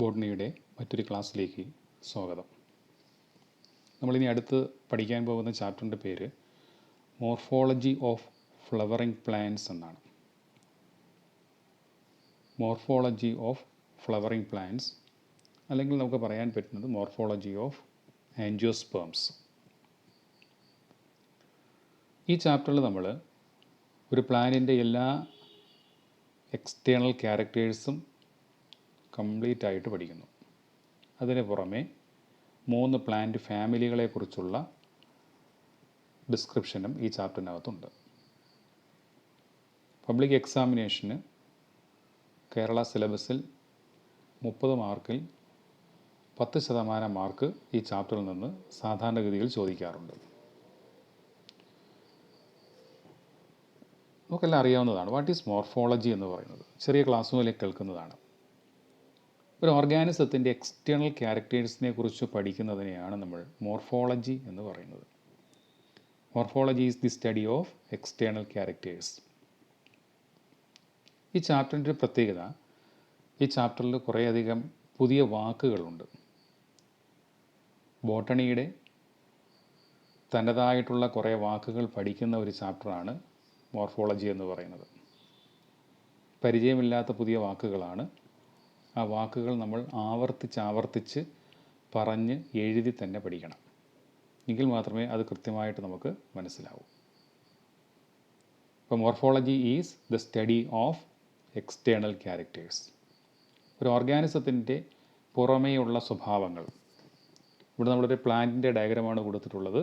ബോട്ടണിയുടെ മറ്റൊരു ക്ലാസ്സിലേക്ക് സ്വാഗതം. നമ്മളിനി അടുത്ത് പഠിക്കാൻ പോകുന്ന ചാപ്റ്ററിൻ്റെ പേര് മോർഫോളജി ഓഫ് ഫ്ലവറിംഗ് പ്ലാന്റ്സ് എന്നാണ്. മോർഫോളജി ഓഫ് ഫ്ലവറിംഗ് പ്ലാന്റ്സ്, അല്ലെങ്കിൽ നമുക്ക് പറയാൻ പറ്റുന്നത് മോർഫോളജി ഓഫ് ആൻജിയോസ്പേംസ്. ഈ ചാപ്റ്ററിൽ നമ്മൾ ഒരു പ്ലാന്റിൻ്റെ എല്ലാ എക്സ്റ്റേണൽ ക്യാരക്ടേഴ്സും കംപ്ലീറ്റ് ആയിട്ട് പഠിക്കുന്നു. അതിന് പുറമെ 3 പ്ലാന്റ് ഫാമിലികളെക്കുറിച്ചുള്ള ഡിസ്ക്രിപ്ഷനും ഈ ചാപ്റ്ററിനകത്തുണ്ട്. പബ്ലിക് എക്സാമിനേഷന് കേരള സിലബസിൽ 30 മാർക്കിൽ 10% മാർക്ക് ഈ ചാപ്റ്ററിൽ നിന്ന് സാധാരണഗതിയിൽ ചോദിക്കാറുണ്ട്. നമുക്കെല്ലാം അറിയാവുന്നതാണ് വാട്ട് ഈസ് മോർഫോളജി എന്ന് പറയുന്നത്. ചെറിയ ക്ലാസ് മുതലേ കേൾക്കുന്നതാണ്. ഒരു ഓർഗാനിസത്തിൻ്റെ എക്സ്റ്റേണൽ ക്യാരക്ടേഴ്സിനെ കുറിച്ച് പഠിക്കുന്നതിനെയാണ് നമ്മൾ മോർഫോളജി എന്ന് പറയുന്നത്. Morphology is the study of external characters. ഈ ചാപ്റ്ററിൻ്റെ പ്രത്യേകത, ഈ ചാപ്റ്ററിൽ കുറേയധികം പുതിയ വാക്കുകളുണ്ട്. ബോട്ടണിയുടെ തനതായിട്ടുള്ള കുറേ വാക്കുകൾ പഠിക്കുന്ന ഒരു ചാപ്റ്ററാണ് മോർഫോളജി എന്ന് പറയുന്നത്. പരിചയമില്ലാത്ത പുതിയ വാക്കുകളാണ്. ആ വാക്കുകൾ നമ്മൾ ആവർത്തിച്ച് പറഞ്ഞ് എഴുതി തന്നെ പഠിക്കണം. എങ്കിൽ മാത്രമേ അത് കൃത്യമായിട്ട് നമുക്ക് മനസ്സിലാവൂ. ഇപ്പോൾ morphology is the study of external characters. ഒരു ഓർഗാനിസത്തിൻ്റെ പുറമേയുള്ള സ്വഭാവങ്ങൾ. ഇവിടെ നമ്മളൊരു പ്ലാന്റിൻ്റെ ഡയഗ്രമാണ് കൊടുത്തിട്ടുള്ളത്.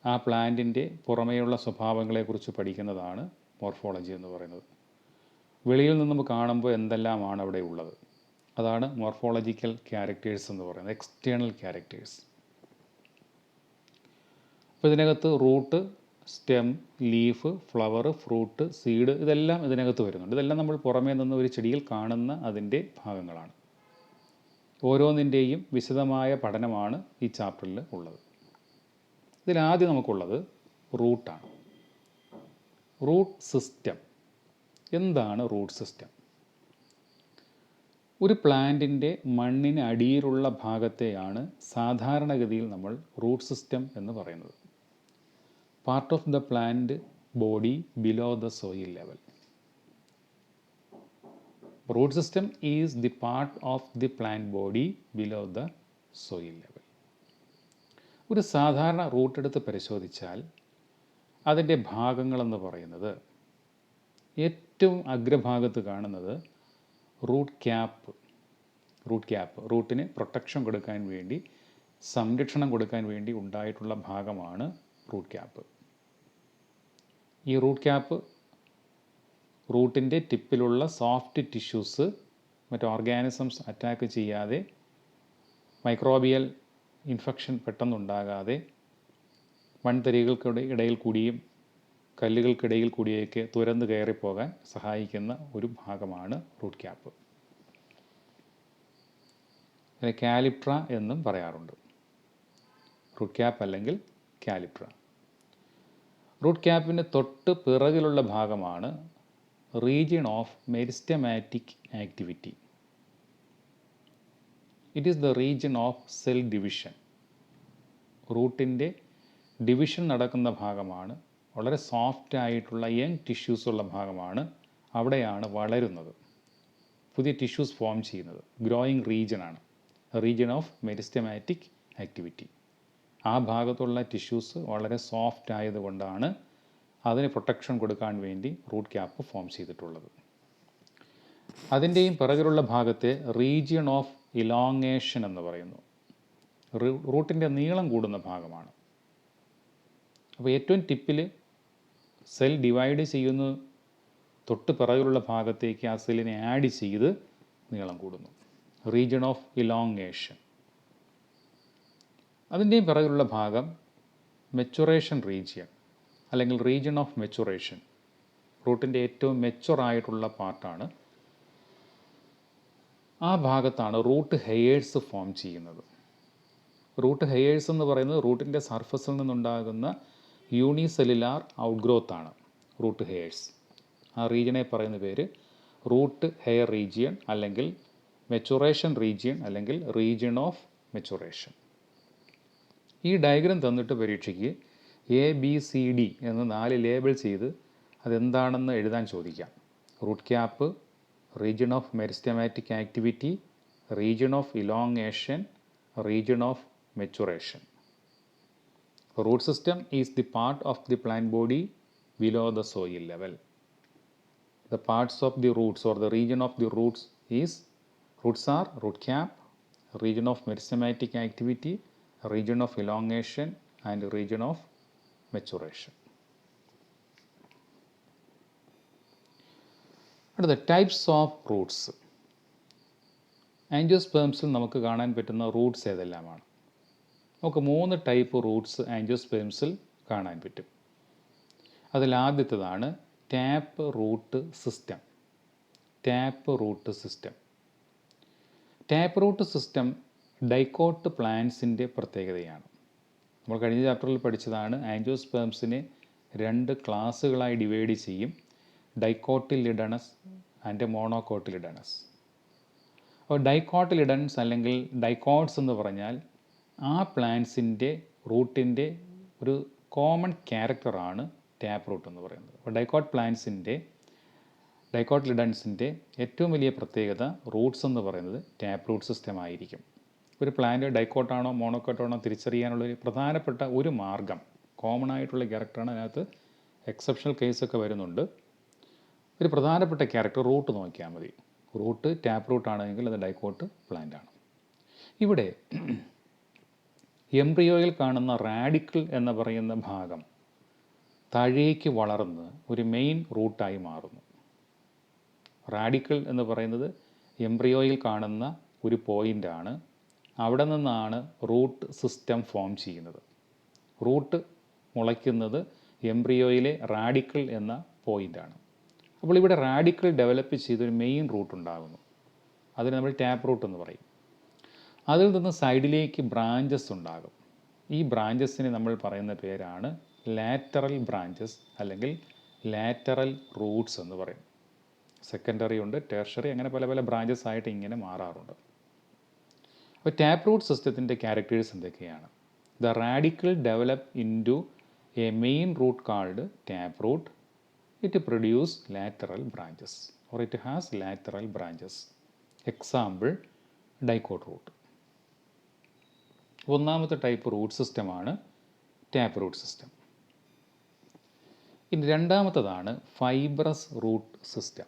ആ പ്ലാന്റിൻ്റെ പുറമേയുള്ള സ്വഭാവങ്ങളെക്കുറിച്ച് പഠിക്കുന്നതാണ് മോർഫോളജി എന്ന് പറയുന്നത്. വെളിയിൽ നിന്നും കാണുമ്പോൾ എന്തെല്ലാമാണ് അവിടെ ഉള്ളത്, അതാണ് മോർഫോളജിക്കൽ ക്യാരക്ടേഴ്സ് എന്ന് പറയുന്നത്, എക്സ്റ്റേണൽ ക്യാരക്ടേഴ്സ്. അപ്പോൾ ഇതിനകത്ത് root, stem, leaf, flower, fruit, seed ഇതെല്ലാം ഇതിനകത്ത് വരുന്നുണ്ട്. ഇതെല്ലാം നമ്മൾ പുറമേ നിന്ന് ഒരു ചെടിയിൽ കാണുന്ന അതിൻ്റെ ഭാഗങ്ങളാണ്. ഓരോന്നിൻ്റെയും വിശദമായ പഠനമാണ് ഈ ചാപ്റ്ററിൽ ഉള്ളത്. ഇതിലാദ്യം നമുക്കുള്ളത് റൂട്ടാണ്. Root system. എന്താണ് റൂട്ട് സിസ്റ്റം? ഒരു പ്ലാന്റിൻ്റെ മണ്ണിന് അടിയിലുള്ള ഭാഗത്തെയാണ് സാധാരണഗതിയിൽ നമ്മൾ റൂട്ട് സിസ്റ്റം എന്ന് പറയുന്നത്. Part of the plant body below the soil level. Root system is the part of the plant body below the soil level. ഒരു സാധാരണ റൂട്ട് എടുത്ത് പരിശോധിച്ചാൽ അതിൻ്റെ ഭാഗങ്ങളെന്ന് പറയുന്നത് ഏറ്റവും അഗ്രഭാഗത്ത് കാണുന്നത് റൂട്ട് ക്യാപ്പ്. റൂട്ടിന് പ്രൊട്ടക്ഷൻ കൊടുക്കാൻ വേണ്ടി, സംരക്ഷണം കൊടുക്കാൻ വേണ്ടി ഉണ്ടായിട്ടുള്ള ഭാഗമാണ് റൂട്ട് ക്യാപ്പ്. ഈ റൂട്ട് ക്യാപ്പ് റൂട്ടിൻ്റെ ടിപ്പിലുള്ള സോഫ്റ്റ് ടിഷ്യൂസ് മറ്റ് ഓർഗാനിസംസ് അറ്റാക്ക് ചെയ്യാതെ, മൈക്രോബിയൽ ഇൻഫെക്ഷൻ പെട്ടെന്നുണ്ടാകാതെ, മൺതരികൾക്കിടെ ഇടയിൽ കൂടിയും കല്ലുകൾക്കിടയിൽ കൂടിയൊക്കെ തുരന്ന് കയറിപ്പോകാൻ സഹായിക്കുന്ന ഒരു ഭാഗമാണ് റൂട്ട് ക്യാപ്പ്. അതിനെ കാലിപ്ട്ര എന്നും പറയാറുണ്ട്. റൂട്ട് ക്യാപ്പ് അല്ലെങ്കിൽ കാലിപ്ട്ര. റൂട്ട് ക്യാപ്പിന് തൊട്ട് പിറകിലുള്ള ഭാഗമാണ് region of meristematic activity. It is the region of cell division. റൂട്ടിൻ്റെ ഡിവിഷൻ നടക്കുന്ന ഭാഗമാണ്. വളരെ സോഫ്റ്റ് ആയിട്ടുള്ള യങ് ടിഷ്യൂസ് ഉള്ള ഭാഗമാണ്. അവിടെയാണ് വളരുന്നത്, പുതിയ ടിഷ്യൂസ് ഫോം ചെയ്യുന്നത്. ഗ്രോയിങ് റീജിയനാണ് റീജിയൺ ഓഫ് മെരിസ്റ്റമാറ്റിക് ആക്ടിവിറ്റി. ആ ഭാഗത്തുള്ള ടിഷ്യൂസ് വളരെ സോഫ്റ്റ് ആയതുകൊണ്ടാണ് അതിന് പ്രൊട്ടക്ഷൻ കൊടുക്കാൻ വേണ്ടി റൂട്ട് ക്യാപ്പ് ഫോം ചെയ്തിട്ടുള്ളത്. അതിൻ്റെയും പിറകിലുള്ള ഭാഗത്തെ റീജിയൺ ഓഫ് ഇലോങ്ങേഷൻ എന്ന് പറയുന്നു. റൂട്ടിൻ്റെ നീളം കൂടുന്ന ഭാഗമാണ്. അപ്പോൾ ഏറ്റവും ടിപ്പിൽ സെൽ ഡിവൈഡ് ചെയ്യുന്ന തൊട്ട് പിറകിലുള്ള ഭാഗത്തേക്ക് ആ സെല്ലിനെ ആഡ് ചെയ്ത് നീളം കൂടുന്നു. Region of elongation. അതിൻ്റെയും പിറകിലുള്ള ഭാഗം മെച്ചുറേഷൻ റീജിയൻ അല്ലെങ്കിൽ റീജിയൺ ഓഫ് മെച്ചുറേഷൻ. റൂട്ടിൻ്റെ ഏറ്റവും മെച്ചുറായിട്ടുള്ള പാർട്ടാണ്. ആ ഭാഗത്താണ് റൂട്ട് ഹെയേഴ്സ് ഫോം ചെയ്യുന്നത്. റൂട്ട് ഹെയേഴ്സ് എന്ന് പറയുന്നത് റൂട്ടിൻ്റെ സർഫസിൽ നിന്നുണ്ടാകുന്ന യൂണിസെല്ലുലാർ ഔട്ട്ഗ്രോത്താണ് റൂട്ട് ഹെയേഴ്സ്. ആ റീജിയനെ പറയുന്ന പേര് റൂട്ട് ഹെയർ റീജിയൻ അല്ലെങ്കിൽ മെച്ചുറേഷൻ റീജിയൻ അല്ലെങ്കിൽ റീജിയൺ ഓഫ് മെച്ചുറേഷൻ. ഈ ഡയഗ്രം തന്നിട്ട് പരീക്ഷയ്ക്ക് ABCD എന്ന് 4 ലേബിൾ ചെയ്ത് അതെന്താണെന്ന് എഴുതാൻ ചോദിക്കാം. Root cap, region of meristematic activity, region of elongation, region of maturation. Root system is the part of the plant body below the soil level. The parts of the roots or the region of the roots are root cap, region of meristematic activity, region of elongation and region of maturation. അടുത്ത types of Roots. ആൻജിയോസ്പേംസിൽ നമുക്ക് കാണാൻ പറ്റുന്ന Roots ഏതെല്ലാമാണ്? നമുക്ക് 3 type Roots ആൻജിയോസ്പേംസിൽ കാണാൻ പറ്റും. അതിലാദ്യത്തേതാണ് tap root system. Tap root system dicot പ്ലാന്റ്സിൻ്റെ പ്രത്യേകതയാണ്. നമ്മൾ കഴിഞ്ഞ ചാപ്റ്ററിൽ പഠിച്ചതാണ് ആൻജിയോസ്പേംസിനെ 2 ക്ലാസ്സുകളായി ഡിവൈഡ് ചെയ്യും, ഡൈക്കോട്ടിലിഡണസ് ആൻഡ് മോണോകോട്ടിലിഡണസ്. അപ്പോൾ ഡൈക്കോട്ടിലിഡൻസ് അല്ലെങ്കിൽ ഡൈക്കോട്ട്സ് എന്ന് പറഞ്ഞാൽ ആ പ്ലാന്റ്സിൻ്റെ റൂട്ടിൻ്റെ ഒരു കോമൺ ക്യാരക്ടറാണ് ടാപ്പ് റൂട്ട് എന്ന് പറയുന്നത്. അപ്പോൾ ഡൈക്കോട്ടിലിഡൻസിൻ്റെ ഏറ്റവും വലിയ പ്രത്യേകത റൂട്ട്സ് എന്ന് പറയുന്നത് ടാപ്പ് റൂട്ട് സിസ്റ്റം ആയിരിക്കും. ഒരു പ്ലാന്റ് ഡൈക്കോട്ടാണോ മോണോക്കോട്ടാണോ തിരിച്ചറിയാനുള്ളൊരു പ്രധാനപ്പെട്ട ഒരു മാർഗം, കോമൺ ആയിട്ടുള്ള ക്യാരക്ടറാണ്. അതിനകത്ത് എക്സെപ്ഷണൽ കേസൊക്കെ വരുന്നുണ്ട്. ഒരു പ്രധാനപ്പെട്ട ക്യാരക്ടർ റൂട്ട് നോക്കിയാൽ മതി. റൂട്ട് ടാപ്പ് റൂട്ടാണെങ്കിൽ അത് ഡൈക്കോട്ട് പ്ലാന്റാണ്. ഇവിടെ എംബ്രിയോയിൽ കാണുന്ന റാഡിക്കിൾ എന്ന് പറയുന്ന ഭാഗം താഴേക്ക് വളർന്ന് ഒരു മെയിൻ റൂട്ടായി മാറുന്നു. റാഡിക്കിൾ എന്ന് പറയുന്നത് എംബ്രിയോയിൽ കാണുന്ന ഒരു പോയിൻ്റാണ്. അവിടെ നിന്നാണ് റൂട്ട് സിസ്റ്റം ഫോം ചെയ്യുന്നത്. റൂട്ട് മുളയ്ക്കുന്നത് എംബ്രിയോയിലെ റാഡിക്കിൾ എന്ന പോയിൻ്റാണ്. അപ്പോൾ ഇവിടെ റാഡിക്കിൾ ഡെവലപ്പ് ചെയ്തൊരു മെയിൻ റൂട്ട് ഉണ്ടാകുന്നു. അതിന് നമ്മൾ ടാപ്പ് റൂട്ട് എന്ന് പറയും. അതിൽ നിന്ന് സൈഡിലേക്ക് ബ്രാഞ്ചസ് ഉണ്ടാകും. ഈ ബ്രാഞ്ചസിനെ നമ്മൾ പറയുന്ന പേരാണ് ലാറ്ററൽ ബ്രാഞ്ചസ് അല്ലെങ്കിൽ ലാറ്ററൽ റൂട്ട്സ് എന്ന് പറയും. സെക്കൻഡറി ഉണ്ട്, ടെർഷറി, അങ്ങനെ പല പല ബ്രാഞ്ചസ് ആയിട്ട് ഇങ്ങനെ മാറാറുണ്ട്. അപ്പോൾ ടാപ്പ് റൂട്ട് സിസ്റ്റത്തിൻ്റെ ക്യാരക്ടേഴ്സ് എന്തൊക്കെയാണ്? The radicle develop in to a main root called tap root. It produce lateral branches or it has lateral branches. Example dicot root. ഒന്നാമത്തെ ടൈപ്പ് റൂട്ട് സിസ്റ്റമാണ് ടാപ്പ് റൂട്ട് സിസ്റ്റം. ഇനി രണ്ടാമത്തതാണ് fibrous root system.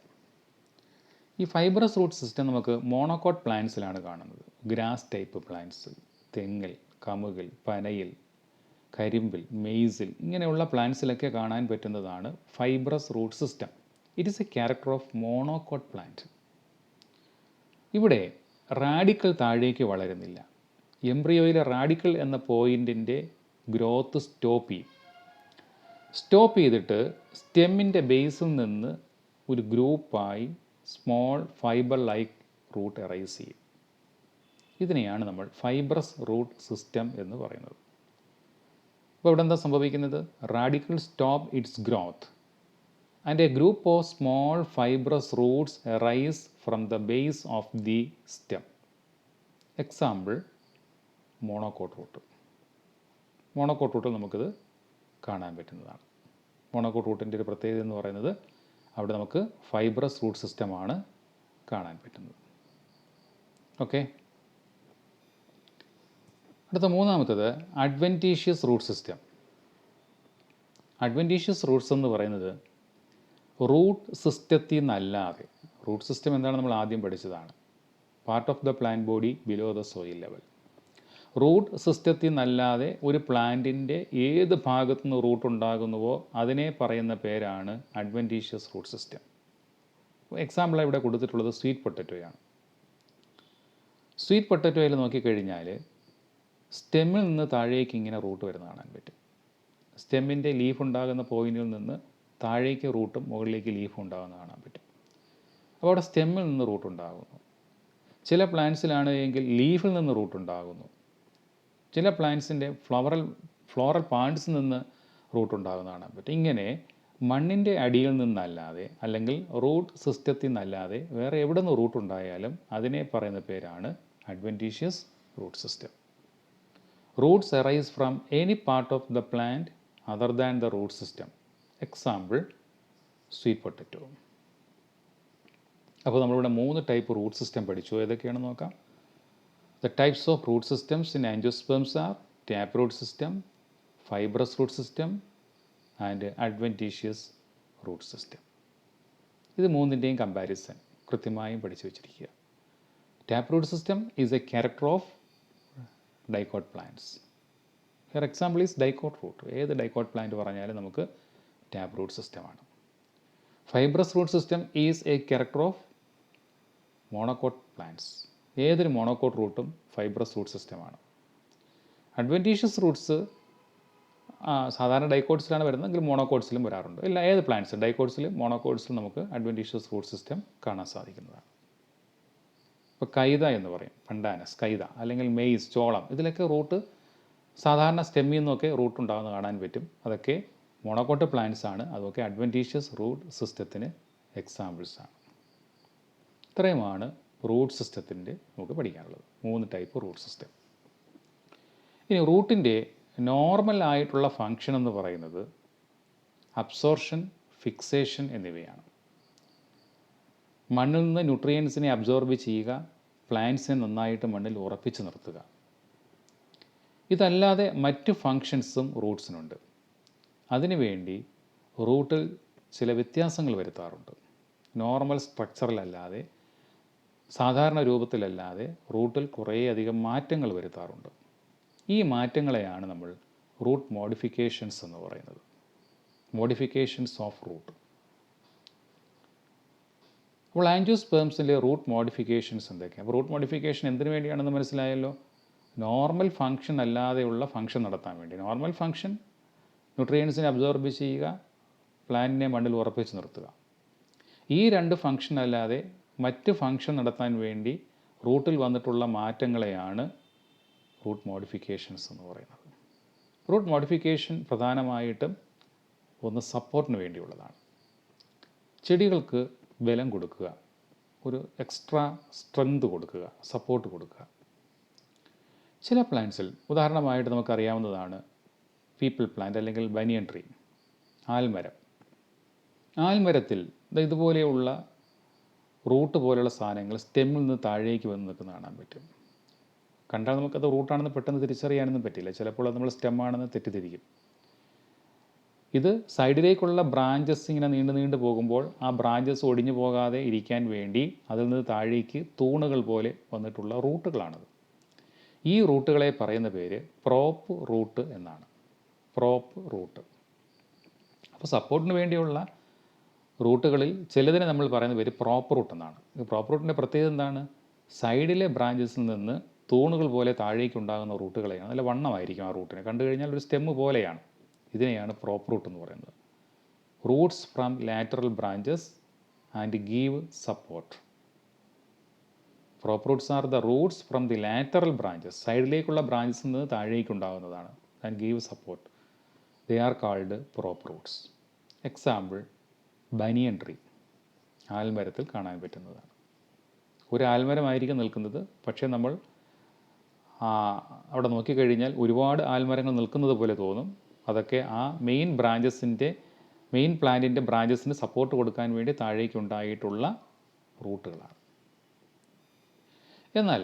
ഈ fibrous root system നമുക്ക് monocot പ്ലാന്റ്സിലാണ് കാണുന്നത്. Grass type plants, തെങ്ങിൽ, കമുകിൽ, പനയിൽ, കരിമ്പിൽ, മെയ്സിൽ ഇങ്ങനെയുള്ള പ്ലാന്റ്സിലൊക്കെ കാണാൻ പറ്റുന്നതാണ് fibrous root system. It is a character of monocot plant. ഇവിടെ റാഡിക്കിൾ താഴേക്ക് വളരുന്നില്ല. എംബ്രിയോയിലെ റാഡിക്കിൾ എന്ന പോയിൻറ്റിൻ്റെ ഗ്രോത്ത് സ്റ്റോപ്പ് ചെയ്തിട്ട് സ്റ്റെമ്മിൻ്റെ ബേസിൽ നിന്ന് ഒരു ഗ്രൂപ്പായി small fibre like root arise ചെയ്യും. ഇതിനെയാണ് നമ്മൾ ഫൈബ്രസ് റൂട്ട് സിസ്റ്റം എന്ന് പറയുന്നത്. അപ്പോൾ ഇവിടെ എന്താ സംഭവിക്കുന്നത്? Radicle stop its growth and a group of small fibrous roots arise from the base of the stem. Example monocot root. Monocot റൂട്ടിൽ നമുക്കിത് കാണാൻ പറ്റുന്നതാണ്. മോണോകോട്ട് റൂട്ടിൻ്റെ ഒരു പ്രത്യേകത എന്ന് പറയുന്നത് അവിടെ നമുക്ക് ഫൈബ്രസ് റൂട്ട് സിസ്റ്റമാണ് കാണാൻ പറ്റുന്നത്. ഓക്കെ. അടുത്ത മൂന്നാമത്തത് adventitious root system. Adventitious roots എന്ന് പറയുന്നത് റൂട്ട് സിസ്റ്റത്തിൽ നിന്നല്ലാതെ, റൂട്ട് സിസ്റ്റം എന്താണെന്ന് നമ്മൾ ആദ്യം പഠിച്ചതാണ്, part of the plant body below the soil level. Root സിസ്റ്റത്തിൽ നിന്നല്ലാതെ ഒരു പ്ലാന്റിൻ്റെ ഏത് ഭാഗത്തു നിന്ന് റൂട്ട് ഉണ്ടാകുന്നുവോ അതിനെ പറയുന്ന പേരാണ് അഡ്വൻറ്റീഷ്യസ് റൂട്ട് സിസ്റ്റം. എക്സാമ്പിളായി ഇവിടെ കൊടുത്തിട്ടുള്ളത് സ്വീറ്റ് പൊട്ടറ്റോയാണ്. സ്വീറ്റ് പൊട്ടറ്റോയിൽ നോക്കിക്കഴിഞ്ഞാൽ സ്റ്റെമ്മിൽ നിന്ന് താഴേക്ക് ഇങ്ങനെ റൂട്ട് വരുന്ന കാണാൻ പറ്റും. സ്റ്റെമ്മിൻ്റെ ലീഫ് ഉണ്ടാകുന്ന പോയിന്റിൽ നിന്ന് താഴേക്ക് റൂട്ടും മുകളിലേക്ക് ലീഫും ഉണ്ടാകുന്ന കാണാൻ പറ്റും. അപ്പോൾ അവിടെ സ്റ്റെമ്മിൽ നിന്ന് റൂട്ട് ഉണ്ടാകുന്നു. ചില പ്ലാന്റ്സിലാണ് എങ്കിൽ ലീഫിൽ നിന്ന് റൂട്ട് ഉണ്ടാകുന്നു. ചില പ്ലാന്റ്സിൻ്റെ ഫ്ലോറൽ പാർട്സിൽ നിന്ന് റൂട്ട് ഉണ്ടാകുന്ന കാണാൻ പറ്റും. ഇങ്ങനെ മണ്ണിൻ്റെ അടിയിൽ നിന്നല്ലാതെ അല്ലെങ്കിൽ റൂട്ട് സിസ്റ്റത്തിൽ നിന്നല്ലാതെ വേറെ എവിടെ നിന്ന് റൂട്ട് ഉണ്ടായാലും അതിനെ പറയുന്ന പേരാണ് adventitious root system. Roots arise from any part of the plant other than the root system. Example sweet potato. അപ്പോൾ നമ്മളിവിടെ 3 ടൈപ്പ് റൂട്ട് സിസ്റ്റം പഠിച്ചു. ഏതൊക്കെയാണെന്ന് നോക്കാം. The types of root systems in angiosperms are tap root system, fibrous root system and adventitious root system. ഇത് മൂന്നിൻ്റെയും comparison കൃത്യമായും പഠിച്ചു വച്ചിരിക്കുക. Tap root system is a character of dicot plants. For example is dicot root. ഏത് dicot plant പറഞ്ഞാലും നമുക്ക് tap root സിസ്റ്റമാണ്. Fibrous root system is a character of monocot plants. ഏതൊരു മോണോക്കോട്ട് റൂട്ടും ഫൈബ്രസ് റൂട്ട് സിസ്റ്റമാണ്. അഡ്വൻറ്റീഷ്യസ് റൂട്ട്സ് സാധാരണ ഡൈക്കോട്സിലാണ് വരുന്നത്, എങ്കിൽ മോണോക്കോട്സിലും വരാറുണ്ട്. ഇല്ല, ഏത് പ്ലാന്റ്സ് ഡൈക്കോട്സിലും മോണോക്കോട്സിലും നമുക്ക് അഡ്വൻറ്റീഷ്യസ് റൂട്ട് സിസ്റ്റം കാണാൻ സാധിക്കുന്നതാണ്. ഇപ്പോൾ കൈത എന്ന് പറയും, പണ്ടാനസ്, കൈത, അല്ലെങ്കിൽ മെയ്സ്, ചോളം, ഇതിലൊക്കെ റൂട്ട് സാധാരണ സ്റ്റെമ്മിൽ നിന്നൊക്കെ റൂട്ട് ഉണ്ടാകുന്ന കാണാൻ പറ്റും. അതൊക്കെ മോണോക്കോട്ട് പ്ലാന്റ്സ് ആണ്. അതൊക്കെ അഡ്വൻറ്റീഷ്യസ് റൂട്ട് സിസ്റ്റത്തിന് എക്സാമ്പിൾസ് ആണ്. ഇത്രയുമാണ് റൂട്ട് സിസ്റ്റത്തിൻ്റെ നമുക്ക് പഠിക്കാനുള്ളത്. 3 ടൈപ്പ് റൂട്ട് സിസ്റ്റം. ഇനി റൂട്ടിൻ്റെ നോർമൽ ആയിട്ടുള്ള ഫങ്ഷൻ എന്ന് പറയുന്നത് അബ്സോർഷൻ, ഫിക്സേഷൻ എന്നിവയാണ്. മണ്ണിൽ നിന്ന് ന്യൂട്രിയൻസിനെ അബ്സോർബ് ചെയ്യുക, പ്ലാന്റ്സിനെ നന്നായിട്ട് മണ്ണിൽ ഉറപ്പിച്ച് നിർത്തുക. ഇതല്ലാതെ മറ്റ് ഫങ്ഷൻസും റൂട്ട്സിനുണ്ട്. അതിനുവേണ്ടി റൂട്ടിൽ ചില വ്യത്യാസങ്ങൾ വരുത്താറുണ്ട്. നോർമൽ സ്ട്രക്ചറിലല്ലാതെ, സാധാരണ രൂപത്തിലല്ലാതെ റൂട്ടിൽ കുറേയധികം മാറ്റങ്ങൾ വരുത്താറുണ്ട്. ഈ മാറ്റങ്ങളെയാണ് നമ്മൾ റൂട്ട് മോഡിഫിക്കേഷൻസ് എന്ന് പറയുന്നത്. Modifications of root. അപ്പോൾ ആൻജിയോസ്പേംസിലെ റൂട്ട് മോഡിഫിക്കേഷൻസ് എന്തൊക്കെയാണ്? അപ്പോൾ റൂട്ട് മോഡിഫിക്കേഷൻ എന്തിനു വേണ്ടിയാണെന്ന് മനസ്സിലായല്ലോ. നോർമൽ ഫങ്ഷൻ അല്ലാതെയുള്ള ഫങ്ഷൻ നടത്താൻ വേണ്ടി. നോർമൽ ഫങ്ഷൻ ന്യൂട്രിയൻസിനെ അബ്സോർബ് ചെയ്യുക, പ്ലാന്റിനെ മണ്ണിൽ ഉറപ്പിച്ച് നിർത്തുക. ഈ 2 ഫങ്ഷൻ അല്ലാതെ മറ്റ് ഫങ്ഷൻ നടത്താൻ വേണ്ടി റൂട്ടിൽ വന്നിട്ടുള്ള മാറ്റങ്ങളെയാണ് റൂട്ട് മോഡിഫിക്കേഷൻസ് എന്ന് പറയുന്നത്. റൂട്ട് മോഡിഫിക്കേഷൻ പ്രധാനമായിട്ടും ഒന്ന് സപ്പോർട്ടിന് വേണ്ടിയുള്ളതാണ്. ചെടികൾക്ക് ബലം കൊടുക്കുക, ഒരു എക്സ്ട്രാ സ്ട്രെങ്ത് കൊടുക്കുക, സപ്പോർട്ട് കൊടുക്കുക. ചില പ്ലാന്റ്സിൽ ഉദാഹരണമായിട്ട് നമുക്കറിയാവുന്നതാണ് പീപ്പിൾ പ്ലാന്റ് അല്ലെങ്കിൽ ബനിയൻ ട്രീ, ആൽമരം. ആൽമരത്തിൽ ഇതുപോലെയുള്ള റൂട്ട് പോലെയുള്ള സാധനങ്ങൾ സ്റ്റെമ്മിൽ നിന്ന് താഴേക്ക് വന്ന് നിൽക്കുന്ന കാണാൻ പറ്റും. കണ്ടാൽ നമുക്കത് റൂട്ടാണെന്ന് പെട്ടെന്ന് തിരിച്ചറിയാനൊന്നും പറ്റില്ല. ചിലപ്പോൾ അത് നമ്മൾ സ്റ്റെമ്മാണെന്ന് തെറ്റിദ്ധരിക്കും. ഇത് സൈഡിലേക്കുള്ള ബ്രാഞ്ചസ് ഇങ്ങനെ നീണ്ടു പോകുമ്പോൾ ആ ബ്രാഞ്ചസ് ഒടിഞ്ഞു പോകാതെ ഇരിക്കാൻ വേണ്ടി അതിൽ നിന്ന് താഴേക്ക് തൂണുകൾ പോലെ വന്നിട്ടുള്ള റൂട്ടുകളാണത്. ഈ റൂട്ടുകളെ പറയുന്ന പേര് പ്രോപ്പ് റൂട്ട് എന്നാണ്. Prop root. അപ്പോൾ സപ്പോർട്ടിന് വേണ്ടിയുള്ള റൂട്ടുകളിൽ ചിലതിനെ നമ്മൾ പറയുന്ന പേര് പ്രോപ്പ് റൂട്ട് എന്നാണ്. ഈ പ്രോപ്പ് റൂട്ടിൻ്റെ പ്രത്യേകത എന്താണ്? സൈഡിലെ ബ്രാഞ്ചസിൽ നിന്ന് തൂണുകൾ പോലെ താഴേക്ക് ഉണ്ടാകുന്ന റൂട്ടുകളെയാണ്. നല്ല വണ്ണമായിരിക്കും ആ റൂട്ടിനെ. കണ്ടു കഴിഞ്ഞാൽ ഒരു സ്റ്റെമ്മ് പോലെയാണ്. ഇതിനെയാണ് പ്രോപ്പ് റൂട്ട് എന്ന് പറയുന്നത്. Roots from lateral branches and give support. Prop roots are the roots from the lateral branches. സൈഡിലേക്കുള്ള ബ്രാഞ്ചസിൽ നിന്ന് താഴേക്ക് ഉണ്ടാകുന്നതാണ്. And give support. They are called prop roots. Example banyan tree. ആൽമരത്തിൽ കാണാൻ പറ്റുന്നതാണ്. ഒരു ആൽമരമായിരിക്കും നിൽക്കുന്നത്, പക്ഷേ നമ്മൾ അവിടെ നോക്കിക്കഴിഞ്ഞാൽ ഒരുപാട് ആൽമരങ്ങൾ നിൽക്കുന്നത് പോലെ തോന്നും. അതൊക്കെ ആ മെയിൻ പ്ലാന്റിൻ്റെ ബ്രാഞ്ചസിന് സപ്പോർട്ട് കൊടുക്കാൻ വേണ്ടി താഴേക്ക് ഉണ്ടായിട്ടുള്ള റൂട്ടുകളാണ്. എന്നാൽ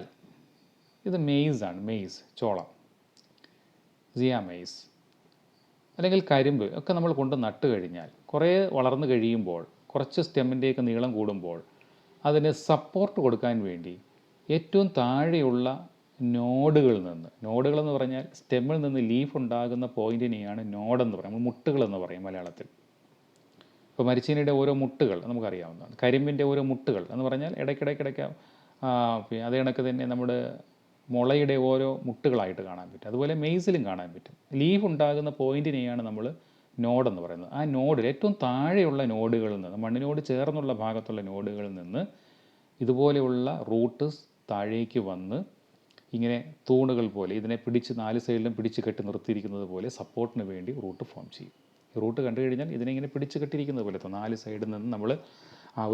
ഇത് മെയ്സാണ്. മെയ്സ്, ചോളം, സിയ മെയ്സ് അല്ലെങ്കിൽ കരിമ്പ് ഒക്കെ നമ്മൾ കൊണ്ട് നട്ട് കഴിഞ്ഞാൽ കുറേ വളർന്നു കഴിയുമ്പോൾ, കുറച്ച് സ്റ്റെമ്മിൻ്റെയൊക്കെ നീളം കൂടുമ്പോൾ അതിന് സപ്പോർട്ട് കൊടുക്കാൻ വേണ്ടി ഏറ്റവും താഴെയുള്ള നോഡുകളിൽ നിന്ന്, നോഡുകളെന്ന് പറഞ്ഞാൽ സ്റ്റെമ്മിൽ നിന്ന് ലീഫ് ഉണ്ടാകുന്ന പോയിൻറ്റിനെയാണ് നോഡെന്ന് പറയും. മുട്ടുകളെന്ന് പറയും മലയാളത്തിൽ. ഇപ്പോൾ മരിച്ചീനിയുടെ ഓരോ മുട്ടുകൾ നമുക്കറിയാവുന്നതാണ്. കരിമ്പിൻ്റെ ഓരോ മുട്ടുകൾ എന്ന് പറഞ്ഞാൽ ഇടയ്ക്കിടയ്ക്ക് അതേ കണക്ക് തന്നെ നമ്മുടെ മുളയുടെ ഓരോ മുട്ടുകളായിട്ട് കാണാൻ പറ്റും. അതുപോലെ മെയ്സിലും കാണാൻ പറ്റും. ലീഫ് ഉണ്ടാകുന്ന പോയിൻറ്റിനെയാണ് നമ്മൾ നോഡെന്ന് പറയുന്നത്. ആ നോഡിൽ ഏറ്റവും താഴെയുള്ള നോഡുകളിൽ നിന്ന്, മണ്ണിനോട് ചേർന്നുള്ള ഭാഗത്തുള്ള നോഡുകളിൽ നിന്ന് ഇതുപോലെയുള്ള റൂട്ട് താഴേക്ക് വന്ന് ഇങ്ങനെ തൂണുകൾ പോലെ ഇതിനെ പിടിച്ച് 4 സൈഡിലും പിടിച്ച് കെട്ടി നിർത്തിയിരിക്കുന്നത് പോലെ സപ്പോർട്ടിന് വേണ്ടി റൂട്ട് ഫോം ചെയ്യും. റൂട്ട് കണ്ടു കഴിഞ്ഞാൽ ഇതിനെ ഇങ്ങനെ പിടിച്ച് കെട്ടിയിരിക്കുന്നത് പോലെ തോന്നും. 4 സൈഡിൽ നിന്ന് നമ്മൾ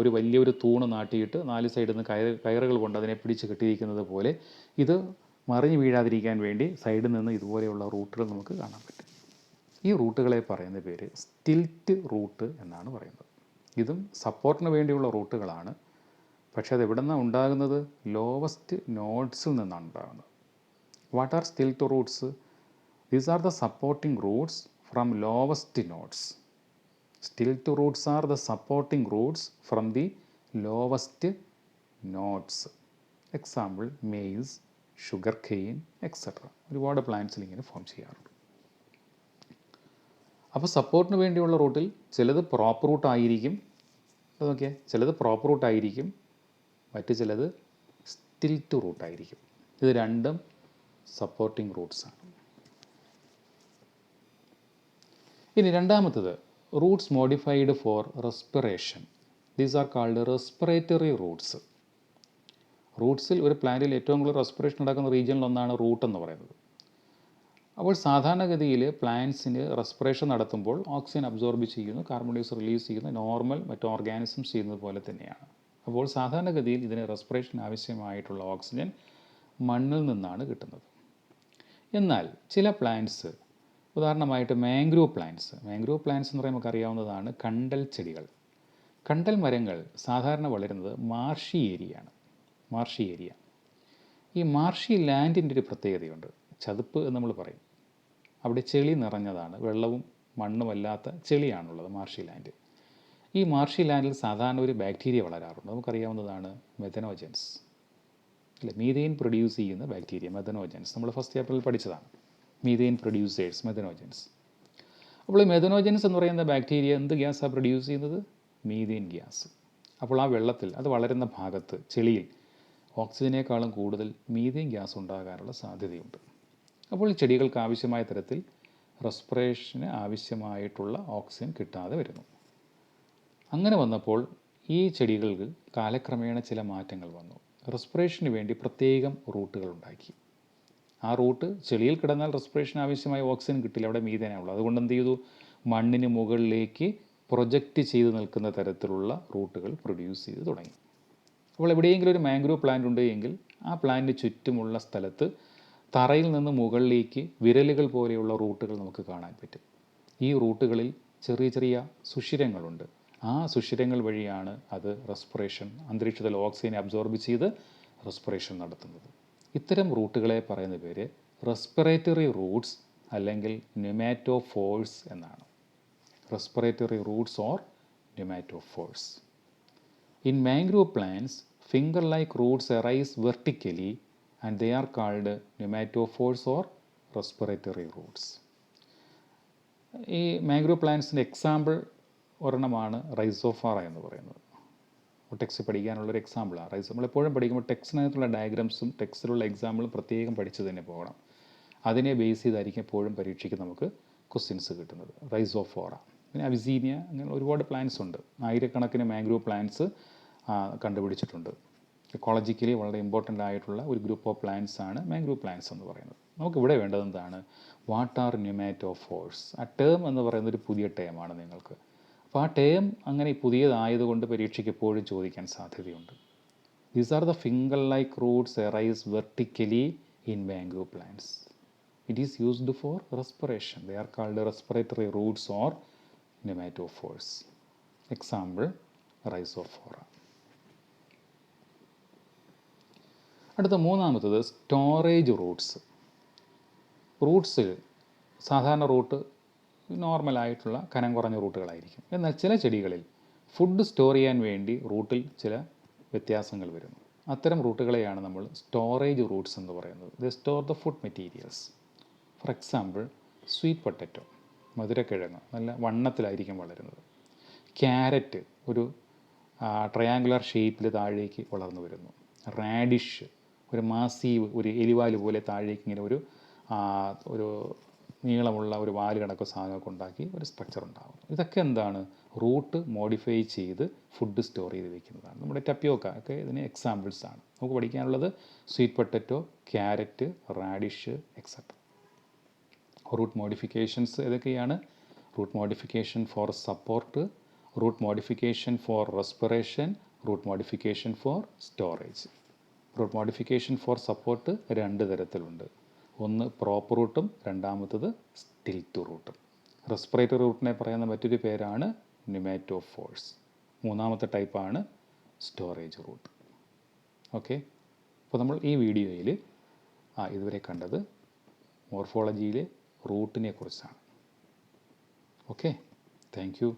ഒരു വലിയൊരു തൂണ് നാട്ടിയിട്ട് 4 സൈഡിൽ നിന്ന് കയറുകൾ കൊണ്ട് അതിനെ പിടിച്ച് കെട്ടിയിരിക്കുന്നത് പോലെ ഇത് മറിഞ്ഞു വീഴാതിരിക്കാൻ വേണ്ടി സൈഡിൽ നിന്ന് ഇതുപോലെയുള്ള റൂട്ടുകൾ നമുക്ക് കാണാൻ പറ്റും. ഈ റൂട്ടുകളെ പറയുന്ന പേര് സ്റ്റിൽറ്റ് റൂട്ട് എന്നാണ് പറയുന്നത്. ഇതും സപ്പോർട്ടിന് വേണ്ടിയുള്ള റൂട്ടുകളാണ്. പക്ഷേ അത് എവിടെ നിന്നാണ് ഉണ്ടാകുന്നത്? ലോവസ്റ്റ് നോഡ്സിൽ നിന്നാണ് ഉണ്ടാകുന്നത്. What are stilt Roots? These are the supporting Roots from lowest nodes. Stilt roots are the supporting roots from the lowest nodes. Example, maize, sugarcane, etc. ഒരുപാട് പ്ലാന്റ്സിൽ ഇങ്ങനെ ഫോം ചെയ്യാറുണ്ട്. അപ്പോൾ സപ്പോർട്ടിന് വേണ്ടിയുള്ള റൂട്ടിൽ ചിലത് പ്രോപ്പർ റൂട്ട് ആയിരിക്കും, അതൊക്കെ ചിലത് പ്രോപ്പർ റൂട്ട് ആയിരിക്കും, മറ്റ് ചിലത് സ്റ്റിൽറ്റ് റൂട്ട് ആയിരിക്കും. ഇത് രണ്ടും സപ്പോർട്ടിംഗ് റൂട്ട്സാണ്. ഇനി രണ്ടാമത്തത് roots modified for respiration. These are called respiratory roots. റൂട്ട്സിൽ ഒരു പ്ലാന്റിൽ ഏറ്റവും കൂടുതൽ റെസ്പിറേഷൻ നടക്കുന്ന റീജിയനിൽ ഒന്നാണ് റൂട്ട് എന്ന് പറയുന്നത്. അപ്പോൾ സാധാരണഗതിയിൽ പ്ലാന്റ്സിന് റെസ്പിറേഷൻ നടത്തുമ്പോൾ ഓക്സിജൻ അബ്സോർബ് ചെയ്യുന്നു, കാർബൺ ഡൈ ഓക്സൈഡ് റിലീസ് ചെയ്യുന്നു, നോർമൽ മറ്റ് ഓർഗാനിസംസ് ചെയ്യുന്നത് പോലെ തന്നെയാണ്. അപ്പോൾ സാധാരണഗതിയിൽ ഇതിന് റെസ്പിറേഷൻ ആവശ്യമായിട്ടുള്ള ഓക്സിജൻ മണ്ണിൽ നിന്നാണ് കിട്ടുന്നത്. എന്നാൽ ചില പ്ലാന്റ്സ്, ഉദാഹരണമായിട്ട് മാംഗ്രൂവ് പ്ലാന്റ്സ് എന്ന് പറയുമ്പോൾ നമുക്ക് അറിയാവുന്നതാണ് കണ്ടൽ ചെടികൾ. കണ്ടൽ മരങ്ങൾ സാധാരണ വളരുന്നത് മാർഷി ഏരിയ. ഈ മാർഷി ലാൻഡിൻ്റെ ഒരു പ്രത്യേകതയുണ്ട്. ചതുപ്പ് എന്ന് നമ്മൾ പറയും. അവിടെ ചെളി നിറഞ്ഞതാണ്, വെള്ളവും മണ്ണുമല്ലാത്ത ചെളിയാണുള്ളത് മാർഷി ലാൻഡ്. ഈ മാർഷി ലാൻഡിൽ സാധാരണ ഒരു ബാക്ടീരിയ വളരാറുണ്ട്. നമുക്കറിയാവുന്നതാണ് മെഥനോജൻസ്, അല്ലേ? മീഥെയിൻ പ്രൊഡ്യൂസ് ചെയ്യുന്ന ബാക്ടീരിയ മെഥനോജൻസ്. നമ്മൾ ഫസ്റ്റ് ചാപ്റ്ററിൽ പഠിച്ചതാണ്. Methane producers, methanogens. അപ്പോൾ ഈ മെഥനോജൻസ് എന്ന് പറയുന്ന ബാക്ടീരിയ എന്ത് ഗ്യാസാണ് പ്രൊഡ്യൂസ് ചെയ്യുന്നത്? Methane gas. അപ്പോൾ ആ വെള്ളത്തിൽ അത് വളരുന്ന ഭാഗത്ത് ചെളിയിൽ ഓക്സിജനേക്കാളും കൂടുതൽ മീഥെയിൻ ഗ്യാസ് ഉണ്ടാകാനുള്ള സാധ്യതയുണ്ട്. അപ്പോൾ ഈ ചെടികൾക്ക് ആവശ്യമായ തരത്തിൽ റെസ്പിറേഷന് ആവശ്യമായിട്ടുള്ള ഓക്സിജൻ കിട്ടാതെ വരുന്നു. അങ്ങനെ വന്നപ്പോൾ ഈ ചെടികൾക്ക് കാലക്രമേണ ചില മാറ്റങ്ങൾ വന്നു. റെസ്പിറേഷന് വേണ്ടി പ്രത്യേകം റൂട്ടുകൾ ഉണ്ടാക്കി. ആ റൂട്ട് ചെളിയിൽ കിടന്നാൽ റെസ്പിറേഷൻ ആവശ്യമായ ഓക്സിജൻ കിട്ടില്ല, അവിടെ മീഥേനാണുള്ളത്. അതുകൊണ്ട് എന്ത് ചെയ്തു? മണ്ണിന് മുകളിലേക്ക് പ്രൊജക്റ്റ് ചെയ്ത് നിൽക്കുന്ന തരത്തിലുള്ള റൂട്ടുകൾ പ്രൊഡ്യൂസ് ചെയ്ത് തുടങ്ങി. അപ്പോൾ എവിടെയെങ്കിലും ഒരു മാംഗ്രൂവ് പ്ലാന്റ് ഉണ്ട് എങ്കിൽ ആ പ്ലാന്റിന് ചുറ്റുമുള്ള സ്ഥലത്ത് തറയിൽ നിന്ന് മുകളിലേക്ക് വിരലുകൾ പോലെയുള്ള റൂട്ടുകൾ നമുക്ക് കാണാൻ പറ്റും. ഈ റൂട്ടുകളിൽ ചെറിയ ചെറിയ സുഷിരങ്ങളുണ്ട്. ആ സുഷിരങ്ങൾ വഴിയാണ് അത് റെസ്പിറേഷൻ, അന്തരീക്ഷത്തിൽ ഓക്സിജനെ അബ്സോർബ് ചെയ്ത് റെസ്പിറേഷൻ നടത്തുന്നത്. ഇത്തരം റൂട്ടുകളെ പറയുന്ന പേര് റെസ്പിറേറ്ററി റൂട്ട്സ് അല്ലെങ്കിൽ ന്യൂമാറ്റോഫോഴ്സ് എന്നാണ്. Respiratory roots or pneumatophores. In mangrove plants finger-like roots arise vertically and they are called pneumatophores or respiratory roots. ഈ മാംഗ്രൂവ് പ്ലാന്റ്സിൻ്റെ എക്സാമ്പിൾ ഒരെണ്ണമാണ് റൈസോഫാറ എന്ന് പറയുന്നത്. ടെക്സ്റ്റ് പഠിക്കാനുള്ളൊരു എക്സാമ്പിളാണ് റൈസോ. നമ്മളെപ്പോഴും പഠിക്കുമ്പോൾ ടെക്സ്റ്റിനകത്തുള്ള ഡയഗ്രാംസും ടെക്സ്റ്റിലുള്ള എക്സാമ്പിളും പ്രത്യേകം പഠിച്ച് തന്നെ പോകണം. അതിനെ ബേസ് ചെയ്തായിരിക്കും എപ്പോഴും പരീക്ഷയ്ക്ക് നമുക്ക് ക്വസ്റ്റ്യൻസ് കിട്ടുന്നത്. റൈസോഫോറ, പിന്നെ അവിസീനിയ, അങ്ങനെ ഒരുപാട് പ്ലാന്റ്സ് ഉണ്ട്. ആയിരക്കണക്കിന് മാംഗ്രൂവ് പ്ലാന്റ്സ് കണ്ടുപിടിച്ചിട്ടുണ്ട്. എക്കോളജിക്കലി വളരെ ഇമ്പോർട്ടൻ്റ് ആയിട്ടുള്ള ഒരു ഗ്രൂപ്പ് ഓഫ് പ്ലാന്റ്സ് ആണ് മാംഗ്രൂവ് പ്ലാന്റ്സ് എന്ന് പറയുന്നത്. നമുക്കിവിടെ വേണ്ടത് എന്താണ്? What are pneumatophores. ആ ടേം എന്ന് പറയുന്നത് ഒരു പുതിയ ടേമാണ് നിങ്ങൾക്ക്. അപ്പോൾ ആ ടേം അങ്ങനെ പുതിയതായതുകൊണ്ട് പരീക്ഷയ്ക്ക് എപ്പോഴും ചോദിക്കാൻ സാധ്യതയുണ്ട്. These are the finger like roots arise vertically in mangrove plants. It is used for respiration. They are called respiratory roots or pneumatophores. Example Rhizophora. അടുത്ത മൂന്നാമത്തത് സ്റ്റോറേജ് റൂട്ട്സ്. റൂട്ട്സ് സാധാരണ റൂട്ട് നോർമലായിട്ടുള്ള കനം കുറഞ്ഞ റൂട്ടുകളായിരിക്കും. എന്നാൽ ചില ചെടികളിൽ ഫുഡ് സ്റ്റോർ ചെയ്യാൻ വേണ്ടി റൂട്ടിൽ ചില വ്യത്യാസങ്ങൾ വരുന്നു. അത്തരം റൂട്ടുകളെയാണ് നമ്മൾ സ്റ്റോറേജ് റൂട്ട്സ് എന്ന് പറയുന്നത്. They store the food materials. For example sweet potato, മധുരക്കിഴങ്ങ് നല്ല വണ്ണത്തിലായിരിക്കും വളരുന്നത്. ക്യാരറ്റ് ഒരു ട്രയാങ്കുലർ ഷേപ്പിൽ താഴേക്ക് വളർന്നു വരുന്നു. റാഡിഷ് ഒരു മാസീവ്, ഒരു എലിവാല് പോലെ താഴേക്ക് ഇങ്ങനെ ഒരു നീളമുള്ള ഒരു വാല് കണക്ക് സാധനമൊക്കെ ഉണ്ടാക്കി ഒരു സ്ട്രക്ചർ ഉണ്ടാകും. ഇതൊക്കെ എന്താണ്? റൂട്ട് മോഡിഫൈ ചെയ്ത് ഫുഡ് സ്റ്റോർ ചെയ്ത് വെക്കുന്നതാണ്. നമ്മുടെ ടപ്പിയോക്ക ഒക്കെ ഇതിന് എക്സാമ്പിൾസ് ആണ്. നമുക്ക് പഠിക്കാനുള്ളത് sweet potato, carrot, radish etcetera. Root modifications ഏതൊക്കെയാണ്? Root modification for support, root modification for respiration, root modification for storage. Root modification for support രണ്ട് തരത്തിലുണ്ട്. ഒന്ന് പ്രോപ്പർ റൂട്ടും രണ്ടാമത്തത് സ്റ്റിൽത്ത് റൂട്ടും. റെസ്പിറേറ്ററി റൂട്ടിനെ പറയുന്ന മറ്റൊരു പേരാണ് ന്യൂമാറ്റോഫോഴ്സ്. മൂന്നാമത്തെ ടൈപ്പാണ് സ്റ്റോറേജ് റൂട്ട്. ഓക്കെ, അപ്പോൾ നമ്മൾ ഈ വീഡിയോയിൽ ഇതുവരെ കണ്ടത് മോർഫോളജിയിലെ റൂട്ടിനെ കുറിച്ചാണ്. Okay, thank you.